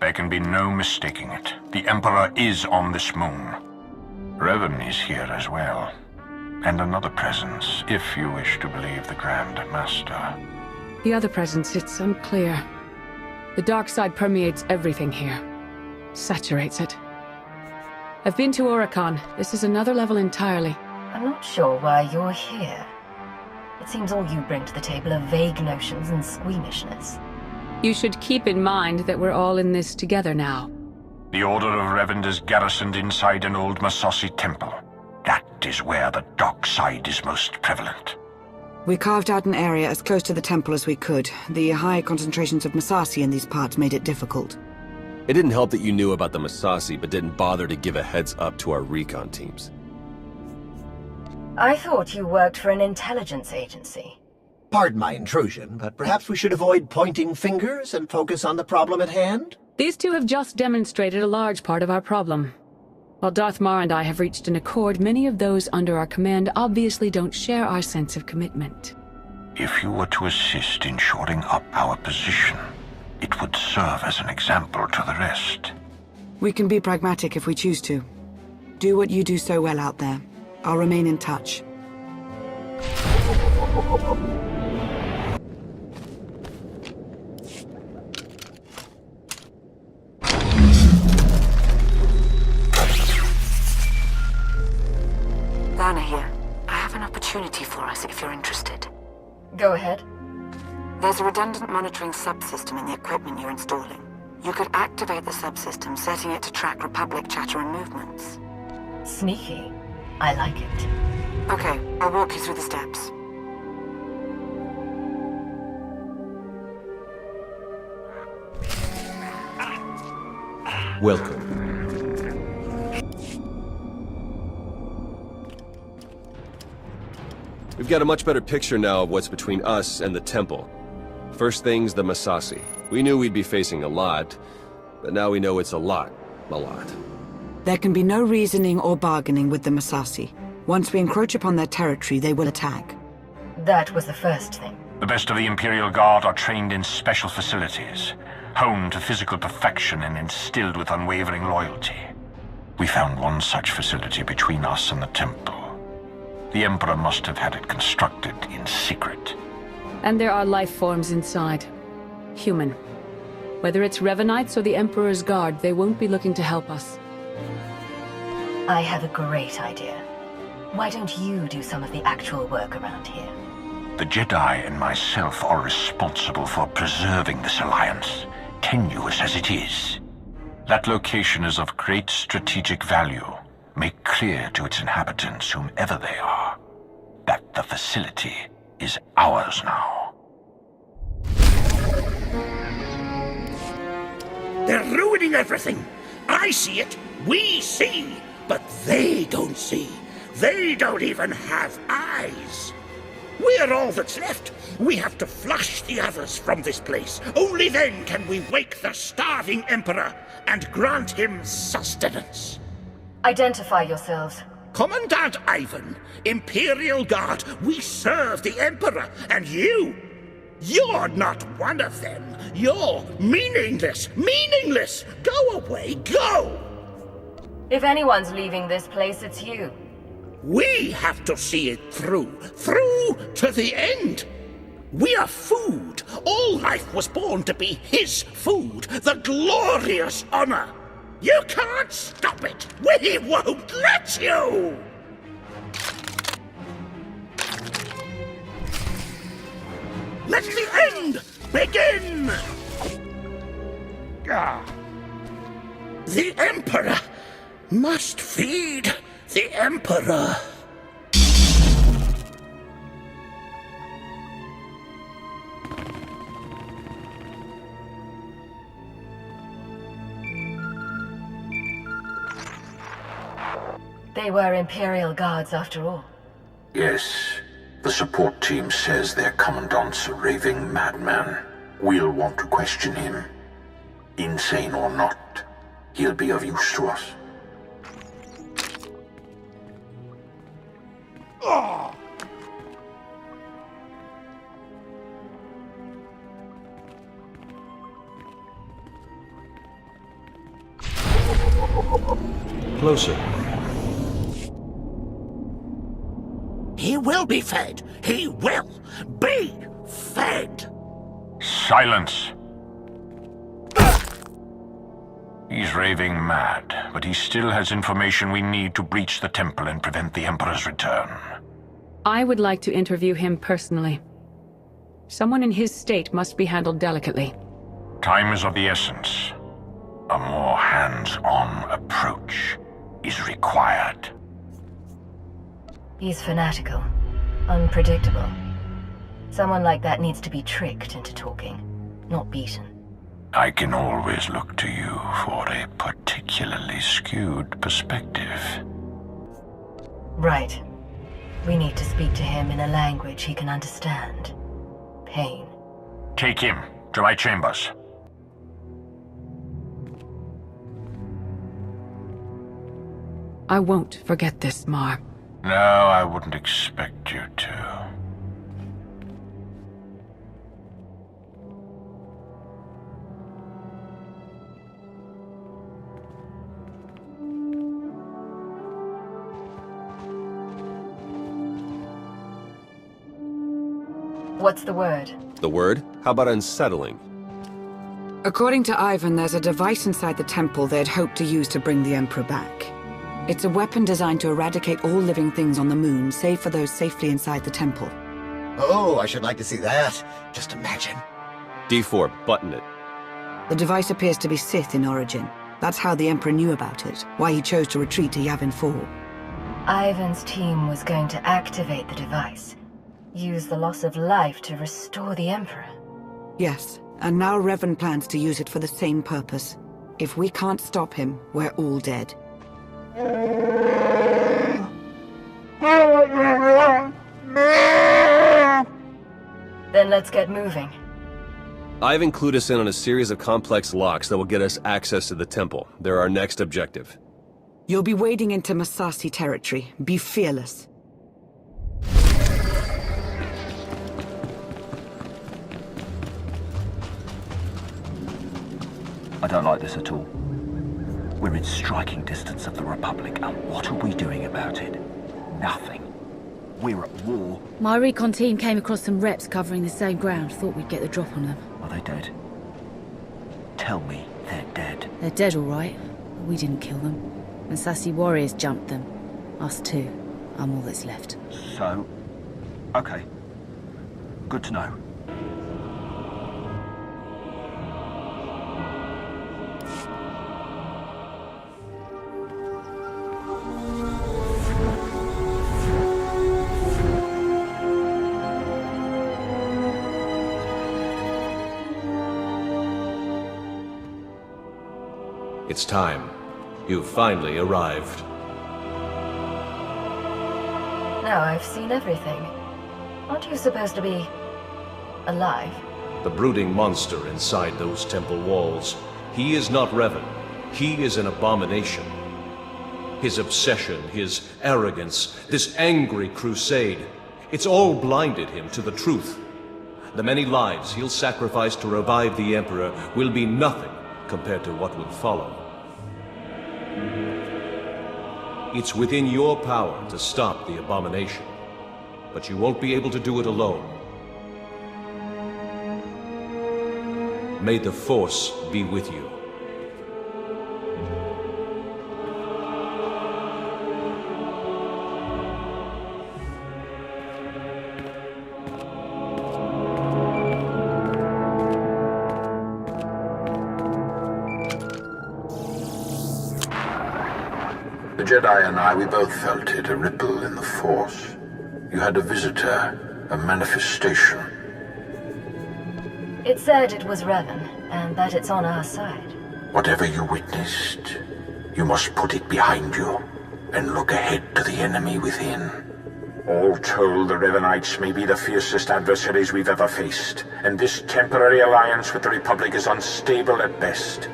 There can be no mistaking it. The Emperor is on this moon. Revan is here as well. And another presence, if you wish to believe the Grand Master. The other presence, it's unclear. The dark side permeates everything here. Saturates it. I've been to Oricon. This is another level entirely. I'm not sure why you're here. It seems all you bring to the table are vague notions and squeamishness. You should keep in mind that we're all in this together now. The Order of Revan is garrisoned inside an old Masasi temple. That is where the dark side is most prevalent. We carved out an area as close to the temple as we could. The high concentrations of Masasi in these parts made it difficult. It didn't help that you knew about the Masasi, but didn't bother to give a heads up to our recon teams. I thought you worked for an intelligence agency. Pardon my intrusion, but perhaps we should avoid pointing fingers and focus on the problem at hand? These two have just demonstrated a large part of our problem. While Darth Mar and I have reached an accord, many of those under our command obviously don't share our sense of commitment. If you were to assist in shoring up our position, it would serve as an example to the rest. We can be pragmatic if we choose to. Do what you do so well out there. I'll remain in touch. Lana here. I have an opportunity for us if you're interested. Go ahead. There's a redundant monitoring subsystem in the equipment you're installing. You could activate the subsystem, setting it to track Republic chatter and movements. Sneaky. I like it. Okay, I'll walk you through the steps. Welcome. We've got a much better picture now of what's between us and the temple. First thing's the Masasi. We knew we'd be facing a lot, but now we know it's a lot. A lot. There can be no reasoning or bargaining with the Masasi. Once we encroach upon their territory, they will attack. That was the first thing. The best of the Imperial Guard are trained in special facilities, honed to physical perfection and instilled with unwavering loyalty. We found one such facility between us and the temple. The Emperor must have had it constructed in secret. And there are life forms inside. Human. Whether it's Revanites or the Emperor's Guard, they won't be looking to help us. I have a great idea. Why don't you do some of the actual work around here? The Jedi and myself are responsible for preserving this alliance, tenuous as it is. That location is of great strategic value. Make clear to its inhabitants, whomever they are, that the facility is ours now. They're ruining everything. I see it. We see. But they don't see. They don't even have eyes. We're all that's left. We have to flush the others from this place. Only then can we wake the starving Emperor and grant him sustenance. Identify yourselves. Commandant Ivan, Imperial Guard, we serve the Emperor, and you're not one of them. You're meaningless, meaningless. Go away, go! If anyone's leaving this place, it's you. We have to see it through to the end. We are food. All life was born to be his food, the glorious honor. You can't stop it. We won't let you. Let the end begin. The Emperor must feed the Emperor. They were Imperial Guards after all. Yes. The support team says their commandant's a raving madman. We'll want to question him. Insane or not, he'll be of use to us. Closer. He will be fed. He will be fed. Silence. He's raving mad, but he still has information we need to breach the temple and prevent the Emperor's return. I would like to interview him personally. Someone in his state must be handled delicately. Time is of the essence. A more hands-on approach is required. He's fanatical, unpredictable. Someone like that needs to be tricked into talking, not beaten. I can always look to you for a particularly skewed perspective. Right. We need to speak to him in a language he can understand. Pain. Take him to my chambers. I won't forget this, Mar. No, I wouldn't expect you to. What's the word? The word? How about unsettling? According to Ivan, there's a device inside the temple they'd hoped to use to bring the Emperor back. It's a weapon designed to eradicate all living things on the moon, save for those safely inside the temple. Oh, I should like to see that. Just imagine. D4, button it. The device appears to be Sith in origin. That's how the Emperor knew about it, why he chose to retreat to Yavin 4. Ivan's team was going to activate the device. Use the loss of life to restore the Emperor. Yes, and now Revan plans to use it for the same purpose. If we can't stop him, we're all dead. Then let's get moving. Ivan clued us in on a series of complex locks that will get us access to the temple. They're our next objective. You'll be wading into Massassi territory. Be fearless. I don't like this at all. We're in striking distance of the Republic, and what are we doing about it? Nothing. We're at war. My recon team came across some reps covering the same ground. Thought we'd get the drop on them. Are they dead? Tell me they're dead. They're dead, all right. But we didn't kill them. Massassi warriors jumped them. Us too. I'm all that's left. So? Okay. Good to know. It's time. You've finally arrived. Now I've seen everything. Aren't you supposed to be alive? The brooding monster inside those temple walls. He is not Revan. He is an abomination. His obsession, his arrogance, this angry crusade, it's all blinded him to the truth. The many lives he'll sacrifice to revive the Emperor will be nothing compared to what would follow. It's within your power to stop the abomination, but you won't be able to do it alone. May the Force be with you. The Jedi and I, we both felt it, a ripple in the Force. You had a visitor, a manifestation. It said it was Revan, and that it's on our side. Whatever you witnessed, you must put it behind you and look ahead to the enemy within. All told, the Revanites may be the fiercest adversaries we've ever faced, and this temporary alliance with the Republic is unstable at best.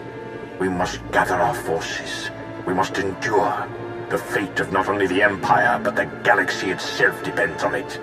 We must gather our forces. We must endure. The fate of not only the Empire, but the galaxy itself depends on it.